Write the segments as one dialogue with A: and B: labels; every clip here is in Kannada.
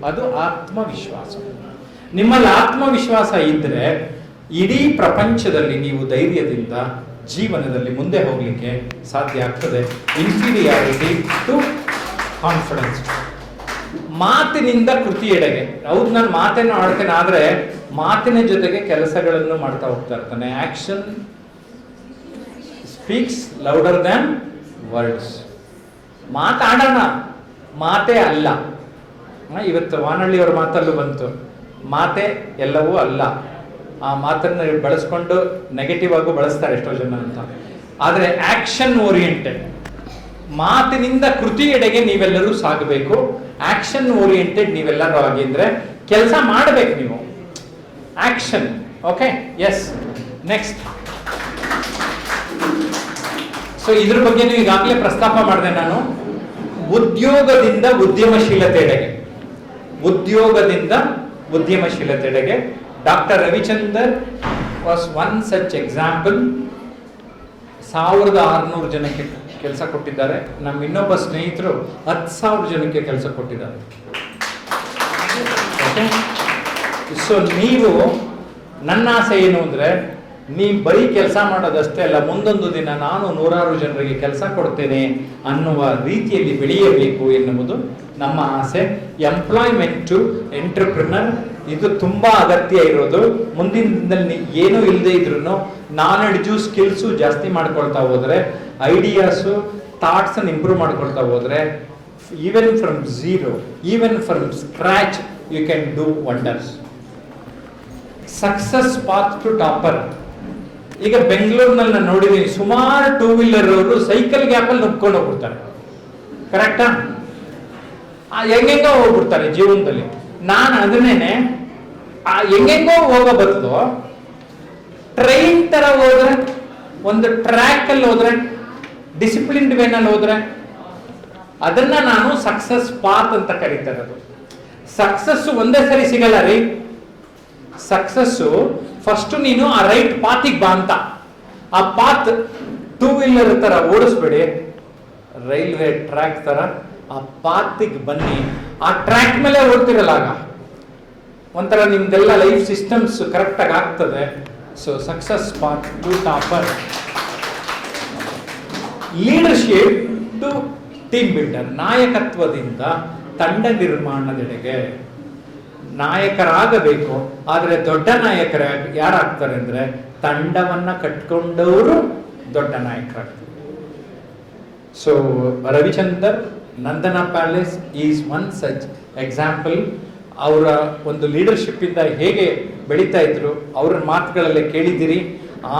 A: ಅದು ಆತ್ಮವಿಶ್ವಾಸ. ನಿಮ್ಮಲ್ಲಿ ಆತ್ಮವಿಶ್ವಾಸ ಇದ್ದರೆ ಇಡೀ ಪ್ರಪಂಚದಲ್ಲಿ ನೀವು ಧೈರ್ಯದಿಂದ ಜೀವನದಲ್ಲಿ ಮುಂದೆ ಹೋಗ್ಲಿಕ್ಕೆ ಸಾಧ್ಯ ಆಗ್ತದೆ. Inferiority to confidence. ಮಾತಿನಿಂದ ಕೃತಿಯೆಡೆಗೆ. ಹೌದು, ನಾನು ಮಾತನ್ನು ಆಡ್ತೇನೆ, ಆದರೆ ಮಾತಿನ ಜೊತೆಗೆ ಕೆಲಸಗಳನ್ನು ಮಾಡ್ತಾ ಹೋಗ್ತಾ ಇರ್ತಾನೆ. Action speaks louder than words. ಮಾತಾಡೋಣ, ಮಾತೇ ಅಲ್ಲ. ಇವತ್ತು ವಾನಳ್ಳಿಯವರ ಮಾತಲ್ಲೂ ಬಂತು, ಮಾತೇ ಎಲ್ಲವೂ ಅಲ್ಲ. ಆ ಮಾತನ್ನು ಬಳಸ್ಕೊಂಡು ನೆಗೆಟಿವ್ ಆಗು ಬಳಸ್ತಾರೆ ಎಷ್ಟೋ ಜನ ಅಂತ. ಆದರೆ ಆಕ್ಷನ್ ಓರಿಯೆಂಟೆಡ್, ಮಾತಿನಿಂದ ಕೃತಿಯೆಡೆಗೆ ನೀವೆಲ್ಲರೂ ಸಾಗಬೇಕು. ಆಕ್ಷನ್ ಓರಿಯೆಂಟೆಡ್ ನೀವೆಲ್ಲರೂ ಆಗಿದ್ರೆ ಕೆಲಸ ಮಾಡಬೇಕು ನೀವು. Action. Okay, yes. Next. So ಇದ್ರ ಬಗ್ಗೆ ನೀವು ಈಗಾಗಲೇ ಪ್ರಸ್ತಾಪ ಮಾಡಿದೆ ನಾನು. ಉದ್ಯೋಗದಿಂದ ಉದ್ಯಮಶೀಲತೆಡೆಗೆ, ಉದ್ಯೋಗದಿಂದ ಉದ್ಯಮಶೀಲತೆಡೆಗೆ. Doctor Ravichander was one such example. 1600 ಜನಕ್ಕೆ ಕೆಲಸ ಕೊಟ್ಟಿದ್ದಾರೆ. ನಮ್ಮ ಇನ್ನೊಬ್ಬ ಸ್ನೇಹಿತರು 10,000 ಜನಕ್ಕೆ ಕೆಲಸ ಕೊಟ್ಟಿದ್ದಾರೆ. ಸೊ ನೀವು, ನನ್ನ ಆಸೆ ಏನು ಅಂದರೆ, ನೀವು ಬರೀ ಕೆಲಸ ಮಾಡೋದಷ್ಟೇ ಅಲ್ಲ, ಮುಂದೊಂದು ದಿನ ನಾನು 100 ಜನರಿಗೆ ಕೆಲಸ ಕೊಡ್ತೇನೆ ಅನ್ನುವ ರೀತಿಯಲ್ಲಿ ಬೆಳೆಯಬೇಕು ಎನ್ನುವುದು ನಮ್ಮ ಆಸೆ. ಎಂಪ್ಲಾಯ್ಮೆಂಟ್ ಟು ಎಂಟರ್ಪ್ರಿನರ್ ಇದು ತುಂಬಾ ಅಗತ್ಯ ಇರೋದು. ಮುಂದಿನ ದಿನದಲ್ಲಿ ಏನೂ ಇಲ್ಲದೆ ಇದ್ರು ನಾಲೆಡ್ಜು ಸ್ಕಿಲ್ಸು ಜಾಸ್ತಿ ಮಾಡ್ಕೊಳ್ತಾ ಹೋದ್ರೆ, ಐಡಿಯಾಸು ಥಾಟ್ಸನ್ನು ಇಂಪ್ರೂವ್ ಮಾಡ್ಕೊಳ್ತಾ ಹೋದ್ರೆ, even from zero, even from scratch you can do wonders. Success path to topper. ಈಗ ಬೆಂಗಳೂರಿನಲ್ಲಿ ನಾನು ನೋಡಿದ್ದೀನಿ, ಸುಮಾರು 2 ವೀಲರ್ ಅವರು ಸೈಕಲ್ ಗ್ಯಾಪಲ್ಲಿ ನುಗ್ಕೊಂಡು ಹೋಗ್ಬಿಡ್ತಾರೆ. ಕರೆಕ್ಟಾ? ಹೆಂಗೆಂಗೋ ಹೋಗ್ಬಿಡ್ತಾರೆ ಜೀವನದಲ್ಲಿ. ನಾನು ಅದನ್ನೇನೆ ಹೆಂಗೆಂಗೋ ಹೋಗೋ ಬದಲು ಟ್ರೈನ್ ತರ ಹೋದ್ರೆ, ಒಂದು ಟ್ರ್ಯಾಕ್ ಅಲ್ಲಿ ಹೋದ್ರೆ, ಡಿಸಿಪ್ಲಿನ್ಡ್ ವೇನಲ್ಲಿ ಹೋದ್ರೆ, ಅದನ್ನ ನಾನು ಸಕ್ಸಸ್ ಪಾತ್ ಅಂತ ಕರೀತಾ ಇರೋದು. ಸಕ್ಸಸ್ ಒಂದೇ ಸರಿ ಸಿಗಲ್ಲ ರೀ. ಸಕ್ಸಸ್ಸು ಫಸ್ಟ್ ನೀನು ಆ ರೈಟ್ ಪಾತಿಗೆ ಬಾ ಅಂತ. ಆ ಪಾತ್ 2 ವೀಲರ್ ತರ ಓಡಿಸ್ಬೇಡಿ, ರೈಲ್ವೆ ಟ್ರ್ಯಾಕ್ ತರ ಆ ಪಾತಿಗೆ ಬನ್ನಿ. ಆ ಟ್ರ್ಯಾಕ್ ಮೇಲೆ ಓಡ್ತಿರಲ್ಲ, ಆಗ ಒಂಥರ ನಿಮ್ದೆಲ್ಲ ಲೈಫ್ ಸಿಸ್ಟಮ್ಸ್ ಕರೆಕ್ಟಾಗಿ ಆಗ್ತದೆ. So success path to topper. Leadership to team builder. ನಾಯಕತ್ವದಿಂದ ತಂಡ ನಿರ್ಮಾಣದೆಡೆಗೆ ನಾಯಕರಾಗಬೇಕು. ಆದರೆ ದೊಡ್ಡ ನಾಯಕರ ಯಾರಾಗ್ತಾರೆ ಅಂದ್ರೆ, ತಂಡವನ್ನ ಕಟ್ಕೊಂಡವರು ದೊಡ್ಡ ನಾಯಕರಾಗ್ತಾರೆ. So Ravichander, Nandana palace is one such example. ಅವರ ಒಂದು ಲೀಡರ್ಶಿಪ್ ಇಂದ ಹೇಗೆ ಬೆಳೀತಾ ಇದ್ರು, ಅವರ ಮಾತುಗಳಲ್ಲೇ ಕೇಳಿದ್ದೀರಿ.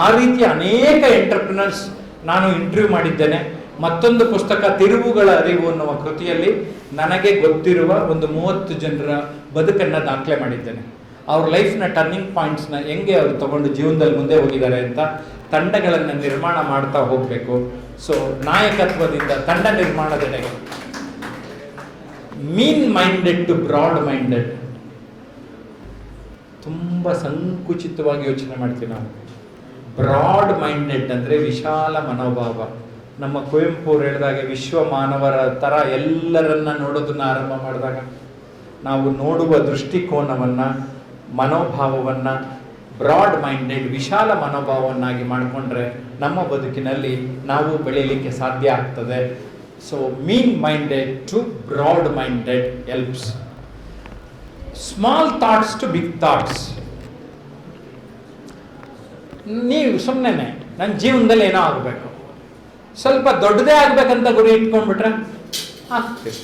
A: ಆ ರೀತಿಯ ಅನೇಕ ಎಂಟರ್ಪ್ರಿನರ್ಸ್ ನಾನು ಇಂಟರ್ವ್ಯೂ ಮಾಡಿದ್ದೇನೆ. ಮತ್ತೊಂದು ಪುಸ್ತಕ, ತಿರುವುಗಳ ಅರಿವು ಅನ್ನುವ ಕೃತಿಯಲ್ಲಿ ನನಗೆ ಗೊತ್ತಿರುವ ಒಂದು 30 ಜನರ ಬದುಕನ್ನು ದಾಖಲೆ ಮಾಡಿದ್ದೇನೆ. ಅವ್ರ ಲೈಫ್ನ ಟರ್ನಿಂಗ್ ಪಾಯಿಂಟ್ಸ್ನ ಹೆಂಗೆ ಅವರು ತಗೊಂಡು ಜೀವನದಲ್ಲಿ ಮುಂದೆ ಹೋಗಿದ್ದಾರೆ ಅಂತ. ತಂಡಗಳನ್ನು ನಿರ್ಮಾಣ ಮಾಡ್ತಾ ಹೋಗಬೇಕು. ಸೊ ನಾಯಕತ್ವದಿಂದ ತಂಡ ನಿರ್ಮಾಣದೆಡೆಗೆ. ಮೀನ್ ಮೈಂಡೆಡ್ ಟು ಬ್ರಾಡ್ ಮೈಂಡೆಡ್. ತುಂಬ ಸಂಕುಚಿತವಾಗಿ ಯೋಚನೆ ಮಾಡ್ತೀವಿ ನಾವು. ಬ್ರಾಡ್ ಮೈಂಡೆಡ್ ಅಂದರೆ ವಿಶಾಲ ಮನೋಭಾವ. ನಮ್ಮ ಕುವೆಂಪು ಅವರು ಹೇಳಿದಾಗ, ವಿಶ್ವ ಮಾನವರ ಥರ ಎಲ್ಲರನ್ನ ನೋಡೋದನ್ನ ಆರಂಭ ಮಾಡಿದಾಗ, ನಾವು ನೋಡುವ ದೃಷ್ಟಿಕೋನವನ್ನು, ಮನೋಭಾವವನ್ನು ಬ್ರಾಡ್ ಮೈಂಡೆಡ್, ವಿಶಾಲ ಮನೋಭಾವವನ್ನಾಗಿ ಮಾಡಿಕೊಂಡ್ರೆ ನಮ್ಮ ಬದುಕಿನಲ್ಲಿ ನಾವು ಬೆಳೀಲಿಕ್ಕೆ ಸಾಧ್ಯ ಆಗ್ತದೆ. So mean minded to broad minded helps. Small thoughts to big thoughts. ನೀವು ಸುಮ್ಮನೆ ನನ್ನ ಜೀವನದಲ್ಲಿ ಏನೋ ಆಗಬೇಕು, ಸ್ವಲ್ಪ ದೊಡ್ಡದೇ ಆಗ್ಬೇಕಂತ ಗುರಿ ಇಟ್ಕೊಂಡ್ಬಿಟ್ರೆ ಆಗ್ತೀವಿ.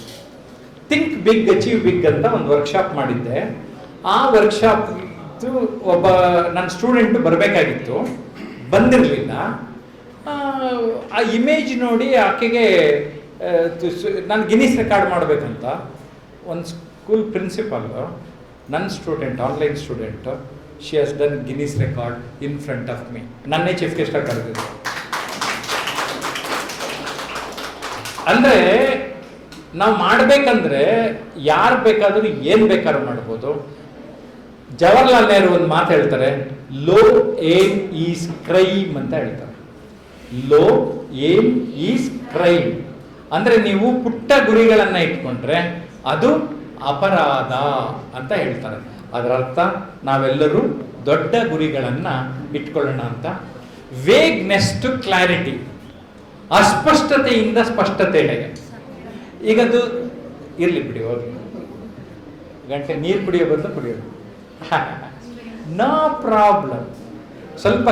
A: ಥಿಂಕ್ ಬಿಗ್, ಅಚೀವ್ ಬಿಗ್ ಅಂತ ಒಂದು ವರ್ಕ್ಶಾಪ್ ಮಾಡಿದ್ದೆ. ಆ ವರ್ಕ್ಶಾಪ್ ಒಬ್ಬ ನನ್ನ ಸ್ಟೂಡೆಂಟ್ ಬರಬೇಕಾಗಿತ್ತು, ಬಂದಿರಲಿಲ್ಲ. ಆ ಇಮೇಜ್ ನೋಡಿ ಆಕೆಗೆ ನಾನು ಗಿನ್ನಿಸ್ ರೆಕಾರ್ಡ್ ಮಾಡಬೇಕಂತ ಒಂದು ಸ್ಕೂಲ್ ಪ್ರಿನ್ಸಿಪಾಲ್, ನನ್ನ student, online student, she has done Guinness record in front of me. ನನ್ನೇ ಚೀಫ್ ಗೆಸ್ಟ್ ಆಗಿ ಕರೆದಿದ್ರು. ಅಂದರೆ ನಾವು ಮಾಡಬೇಕಂದ್ರೆ ಯಾರು ಬೇಕಾದರೂ ಏನು ಬೇಕಾದ್ರೂ ಮಾಡ್ಬೋದು. ಜವಾಹರ್ಲಾಲ್ ನೆಹರು ಒಂದು ಮಾತು ಹೇಳ್ತಾರೆ, ಲೋ ಏಮ್ ಈಸ್ ಕ್ರೈಮ್ ಅಂತ ಹೇಳ್ತಾರೆ. ಲೋ ಏಮ್ ಈಸ್ ಕ್ರೈಮ್ ಅಂದರೆ ನೀವು ಪುಟ್ಟ ಗುರಿಗಳನ್ನು ಇಟ್ಕೊಂಡ್ರೆ ಅದು ಅಪರಾಧ ಅಂತ ಹೇಳ್ತಾರೆ. ಅದರ ಅರ್ಥ ನಾವೆಲ್ಲರೂ ದೊಡ್ಡ ಗುರಿಗಳನ್ನು ಇಟ್ಕೊಳ್ಳೋಣ ಅಂತ. ವೇಗ್ನೆಸ್ ಟು ಕ್ಲಾರಿಟಿ, ಅಸ್ಪಷ್ಟತೆಯಿಂದ ಸ್ಪಷ್ಟತೆಡೆಗೆ. ಈಗದು ಇರಲಿ ಬಿಡಿ, ಹೋಗಿ ಗಂಟೆ ನೀರು ಕುಡಿಯೋ ಬದಲು ಕುಡಿಯೋದು ನೋ ಪ್ರಾಬ್ಲಮ್. ಸ್ವಲ್ಪ